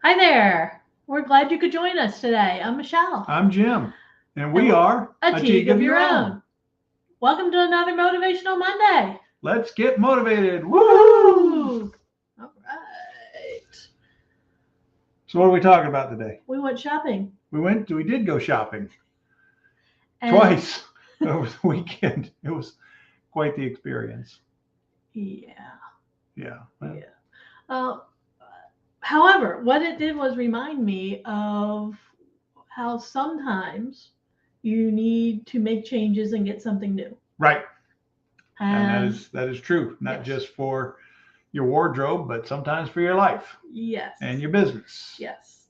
Hi there. We're glad you could join us today. I'm Michelle. I'm Jim, and And we are a a Teague Teague of of your your own. own. Welcome to another Motivational Monday. Let's get motivated. Woohoo! All right. So, what are we talking about today? We went shopping. We did go shopping And twice over the weekend. It was quite the experience. Yeah. Yeah. Well, Yeah. Uh, However, what it did was remind me of how sometimes you need to make changes and get something new. right. And And that is true, not yes. just for your wardrobe, but sometimes for your life Yes. and your business. Yes.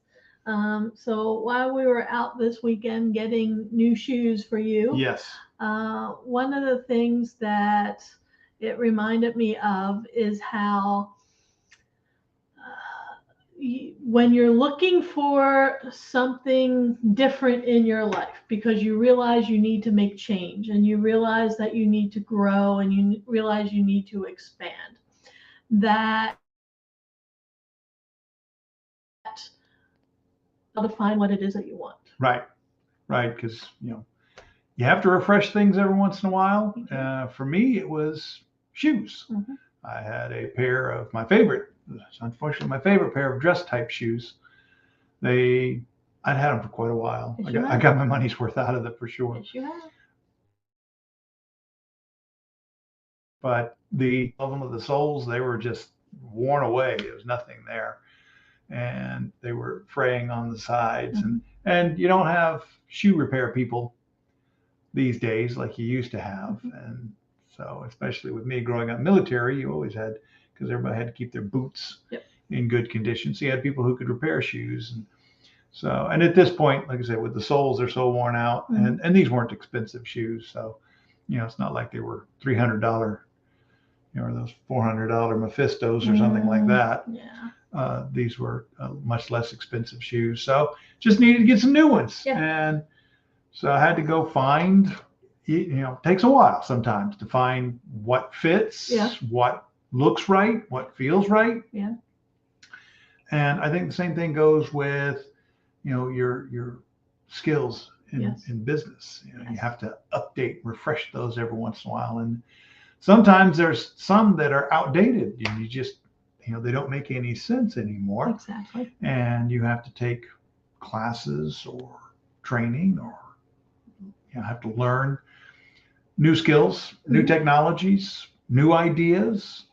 So while we were out this weekend getting new shoes for you, Yes. one of the things that it reminded me of is how when you're looking for something different in your life because you realize you need to make change and you realize that you need to grow and you realize you need to expand, that to find what it is that you want. Right. Right. Because, you have to refresh things every once in a while. For me, it was shoes. Mm-hmm. I had a pair of unfortunately, my favorite pair of dress type shoes. I'd had them for quite a while. Yes, I got my money's worth out of them for sure. Yes, you have. But the soles, they were just worn away. There was nothing there. And they were fraying on the sides. Mm-hmm. And you don't have shoe repair people these days like you used to have. Mm-hmm. And so, especially with me growing up military, you always had, because everybody had to keep their boots in good condition. So you had people who could repair shoes. And at this point, like I said, with the soles, they're so worn out, and these weren't expensive shoes. So, it's not like they were $300, or those $400 Mephistos or something like that. Yeah. These were much less expensive shoes. So just needed to get some new ones. Yeah. And so I had to go find, it takes a while sometimes to find what fits, what looks right, what feels right. Yeah. And I think the same thing goes with, your skills in business. You have to update, refresh those every once in a while. And sometimes there's some that are outdated and you just, they don't make any sense anymore. Exactly. And you have to take classes or training, or have to learn new skills, new technologies, new ideas,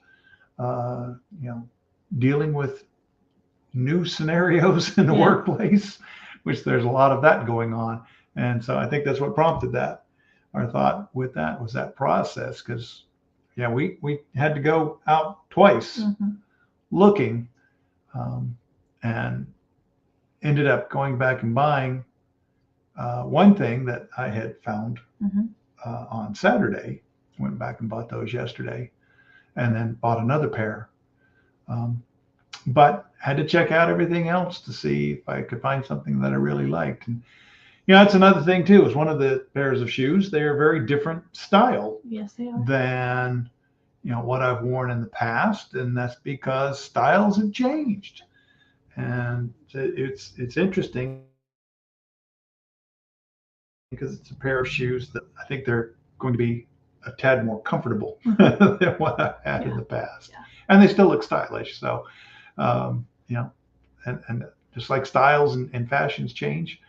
dealing with new scenarios in the workplace, which there's a lot of that going on. And so I think that's what prompted that. Our thought with that was that process, because we had to go out twice looking, and ended up going back and buying one thing that I had found on Saturday. Went back and bought those yesterday, and then bought another pair. But had to check out everything else to see if I could find something that I really liked. And that's another thing too. Is one of the pairs of shoes, they are very different style. Yes, they are. Than what I've worn in the past, and that's because styles have changed. And it's interesting because it's a pair of shoes that I think they're going to be a tad more comfortable than what I've had in the past. Yeah. And they still look stylish. So, and just like styles and fashions change,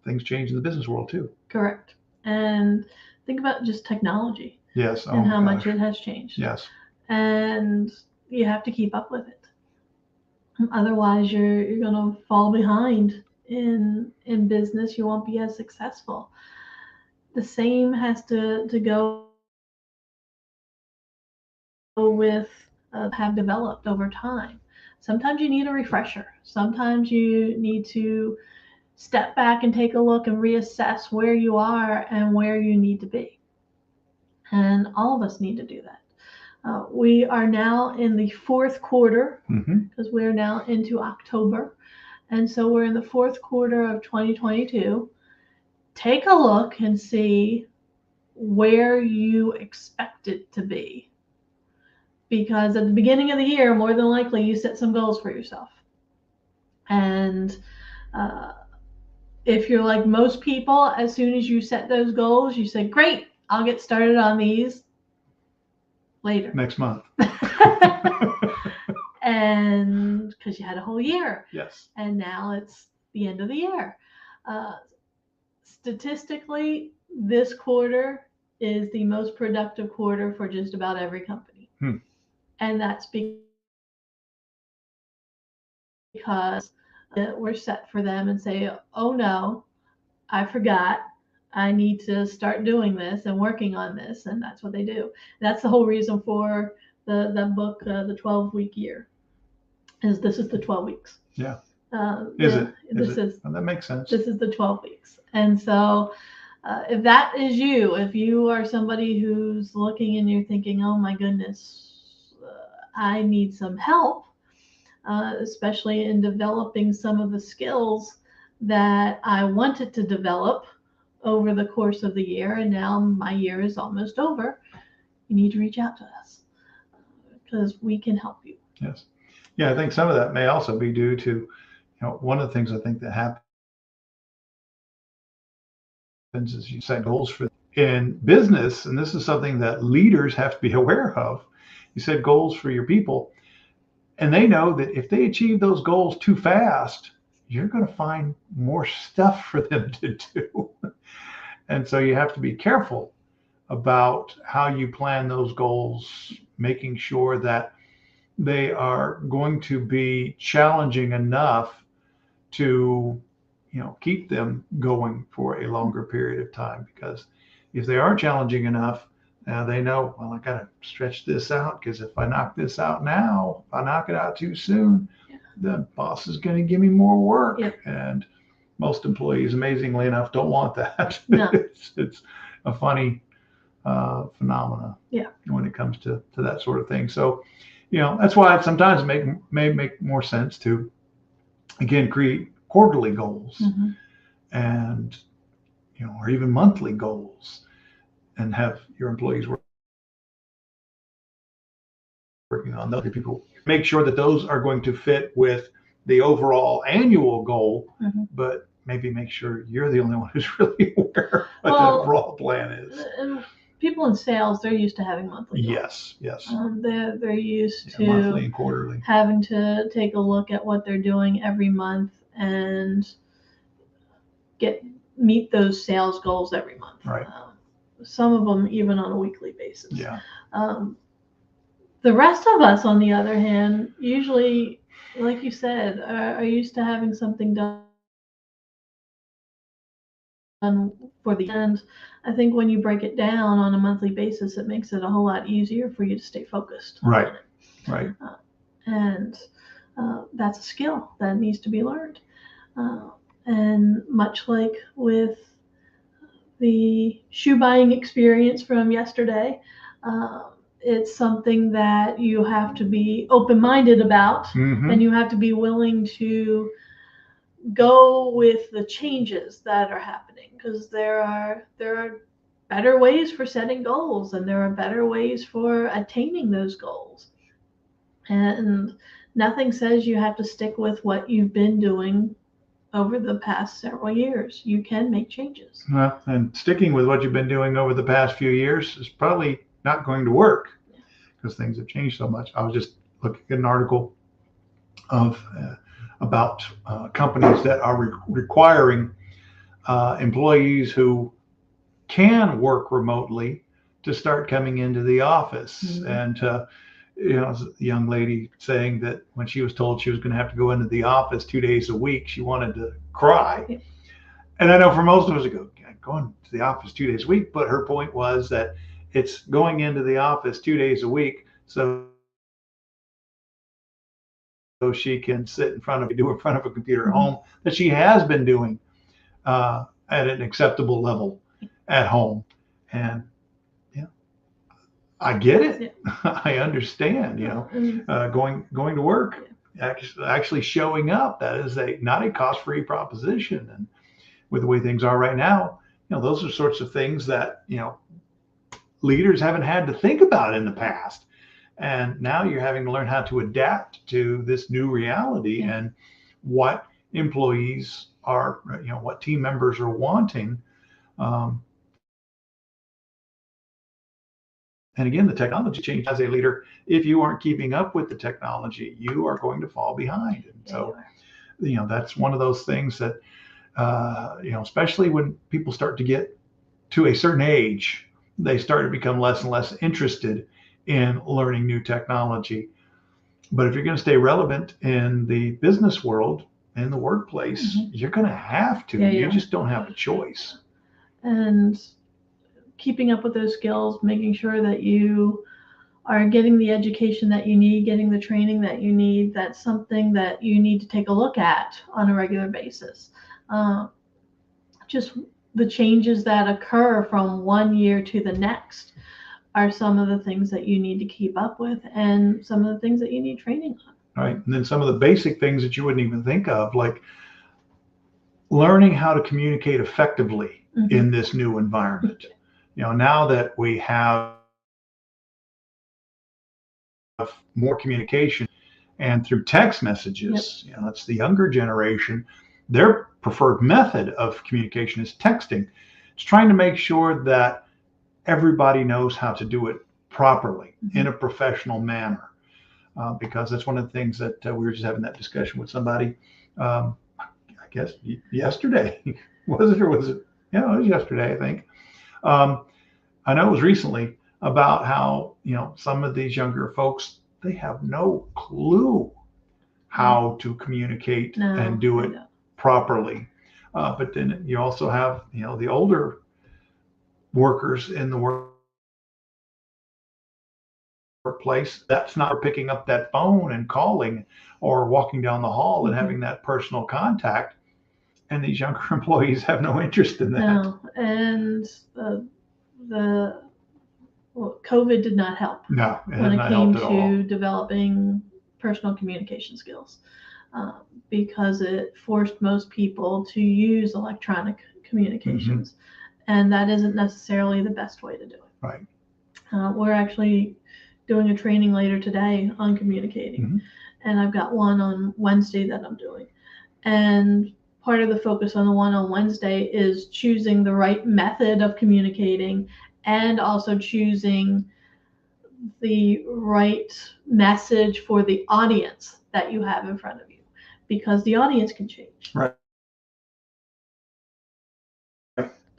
things change in the business world too. Correct. And think about just technology. Yes. And how much it has changed. Yes. And you have to keep up with it. Otherwise, you're going to fall behind in business. You won't be as successful. The same has to go with have developed over time. Sometimes you need a refresher. Sometimes you need to step back and take a look and reassess where you are and where you need to be. And all of us need to do that. We are now in the fourth quarter because we're now into October. And so we're in the fourth quarter of 2022. Take a look and see where you expect it to be. Because at the beginning of the year, more than likely, you set some goals for yourself. And if you're like most people, as soon as you set those goals, you say, great, I'll get started on these later. Next month. And because you had a whole year. Yes. And now it's the end of the year. Statistically, this quarter is the most productive quarter for just about every company. And that's because we're set for them and say, oh no, I forgot. I need to start doing this and working on this. And that's what they do. That's the whole reason for the book, The 12-Week Year, is this is the 12 weeks. Yeah. Is it? Well, that makes sense. This is the 12 weeks. And so if that is you, if you are somebody who's looking and you're thinking, oh my goodness, I need some help, especially in developing some of the skills that I wanted to develop over the course of the year, and now my year is almost over, you need to reach out to us because we can help you. Yes. Yeah, I think some of that may also be due to, one of the things I think that happens is you set goals for in business, and this is something that leaders have to be aware of. You set goals for your people, and they know that if they achieve those goals too fast, you're going to find more stuff for them to do. And so you have to be careful about how you plan those goals, making sure that they are going to be challenging enough to, keep them going for a longer period of time. Because if they are challenging enough, they know, well, I got to stretch this out, because if I knock this out now, if I knock it out too soon, the boss is going to give me more work. Yep. And most employees, amazingly enough, don't want that. No. It's a funny phenomena when it comes to that sort of thing. So, that's why it sometimes may make more sense to, again, create quarterly goals and, or even monthly goals, and have your employees working on those. People make sure that those are going to fit with the overall annual goal, but maybe make sure you're the only one who's really aware of what the overall plan is. And people in sales, they're used to having monthly goals. Yes. They're used to monthly and quarterly, having to take a look at what they're doing every month and meet those sales goals every month. Right. Some of them even on a weekly basis. Yeah. The rest of us, on the other hand, usually, like you said, are used to having something done for the end. I think when you break it down on a monthly basis, it makes it a whole lot easier for you to stay focused. Right. And that's a skill that needs to be learned. And much like with the shoe buying experience from yesterday, it's something that you have to be open-minded about, and you have to be willing to go with the changes that are happening, because there are better ways for setting goals, and there are better ways for attaining those goals. And nothing says you have to stick with what you've been doing over the past several years. You can make changes. Well, and sticking with what you've been doing over the past few years is probably not going to work, because things have changed so much. I was just looking at an article about companies that are requiring employees who can work remotely to start coming into the office. And a young lady saying that when she was told she was going to have to go into the office 2 days a week, she wanted to cry. And I know for most of us, going to the office 2 days a week, but her point was that it's going into the office 2 days a week so she can sit in front of a computer at home, that she has been doing at an acceptable level at home. And I get it. I understand, going to work, actually showing up, that is not a cost-free proposition. And with the way things are right now, those are sorts of things that, leaders haven't had to think about in the past. And now you're having to learn how to adapt to this new reality. And what employees are, what team members are wanting. And again, the technology change as a leader. If you aren't keeping up with the technology, you are going to fall behind. And so, that's one of those things that, especially when people start to get to a certain age, they start to become less and less interested in learning new technology. But if you're going to stay relevant in the business world, in the workplace, you're going to have to. You just don't have a choice. And keeping up with those skills, making sure that you are getting the education that you need, getting the training that you need, that's something that you need to take a look at on a regular basis. Just the changes that occur from one year to the next are some of the things that you need to keep up with, and some of the things that you need training on. Right. And then some of the basic things that you wouldn't even think of, like learning how to communicate effectively in this new environment. Now that we have more communication and through text messages, it's the younger generation, their preferred method of communication is texting. It's trying to make sure that everybody knows how to do it properly in a professional manner, because that's one of the things that we were just having that discussion with somebody, I guess yesterday. Was it, or was it? Yeah, it was yesterday, I think. I know it was recently, about how, some of these younger folks, they have no clue how to communicate and do it properly. But then you also have, the older workers in the workplace that's not picking up that phone and calling or walking down the hall and having that personal contact. And these younger employees have no interest in that. No, and COVID did not help. No, when it came to developing personal communication skills, because it forced most people to use electronic communications, and that isn't necessarily the best way to do it. Right. We're actually doing a training later today on communicating, and I've got one on Wednesday that I'm doing, and part of the focus on the one on Wednesday is choosing the right method of communicating, and also choosing the right message for the audience that you have in front of you, because the audience can change. Right.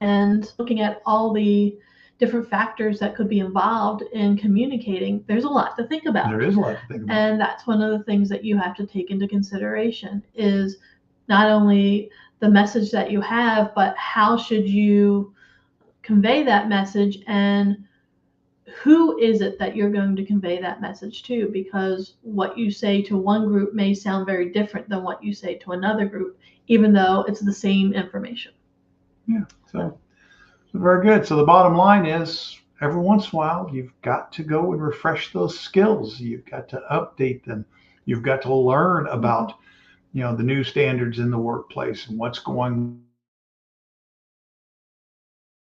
And looking at all the different factors that could be involved in communicating, there's a lot to think about. There is a lot to think about. And that's one of the things that you have to take into consideration, is not only the message that you have, but how should you convey that message, and who is it that you're going to convey that message to? Because what you say to one group may sound very different than what you say to another group, even though it's the same information. Yeah, so very good. So the bottom line is, every once in a while, you've got to go and refresh those skills. You've got to update them. You've got to learn about, the new standards in the workplace and what's going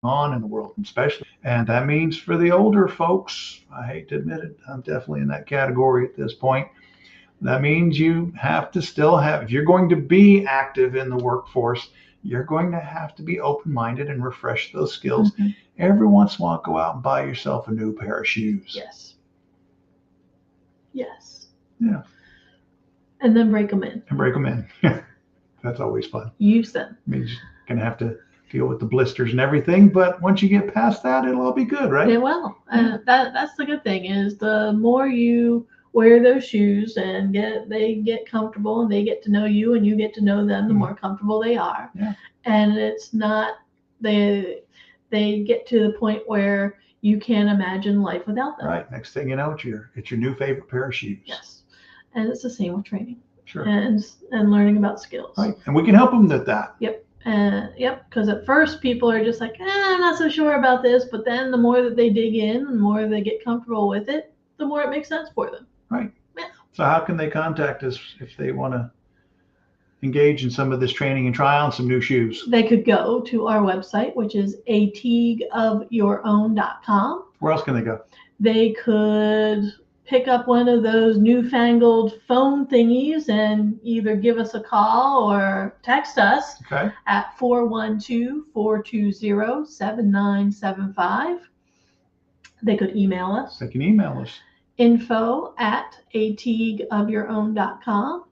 on in the world, especially. And that means for the older folks, I hate to admit it, I'm definitely in that category at this point. That means you have to still have, if you're going to be active in the workforce, you're going to have to be open-minded and refresh those skills. Every once in a while, go out and buy yourself a new pair of shoes. Yes. Yes. Yeah. And then break them in. And break them in. That's always fun. Use them. I mean, you're going to have to deal with the blisters and everything, but once you get past that, it'll all be good, right? It will. That's the good thing, is the more you wear those shoes and they get comfortable and they get to know you and you get to know them, the more comfortable they are. Yeah. And it's not, they get to the point where you can't imagine life without them. Right. Next thing you know, it's your new favorite pair of shoes. Yes. And it's the same with training. Sure. And learning about skills. Right. And we can help them with that. Yep. Because at first people are just like, I'm not so sure about this, but then the more that they dig in and the more they get comfortable with it, the more it makes sense for them. Right. Yeah. So how can they contact us if they want to engage in some of this training and try on some new shoes? They could go to our website, which is ateagueofyourown.com. Where else can they go? They could pick up one of those newfangled phone thingies and either give us a call or text us Okay. at 412-420-7975. They could email us. They can email us. info@ateagueofyourown.com.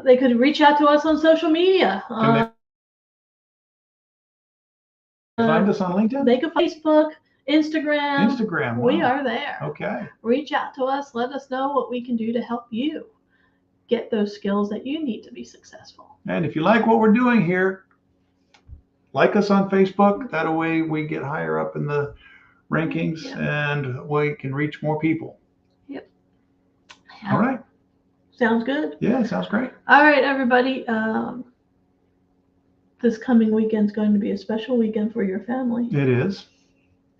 They could reach out to us on social media. Can they find us on LinkedIn? They could Facebook, Instagram. Instagram. Wow. We are there. Okay. Reach out to us. Let us know what we can do to help you get those skills that you need to be successful. And if you like what we're doing here, like us on Facebook. That way we get higher up in the rankings and we can reach more people. Yep. All right. Sounds good. Yeah, sounds great. All right, everybody. This coming weekend's going to be a special weekend for your family. It is.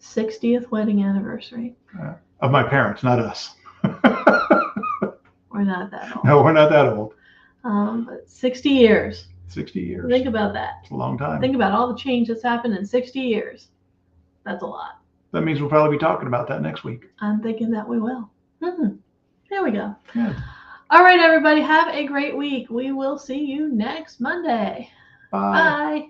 60th wedding anniversary. Of my parents, not us. We're not that old. No, we're not that old. But 60 years. 60 years. Think about that. It's a long time. Think about all the change that's happened in 60 years. That's a lot. That means we'll probably be talking about that next week. I'm thinking that we will. There we go. Yeah. All right, everybody. Have a great week. We will see you next Monday. Bye. Bye.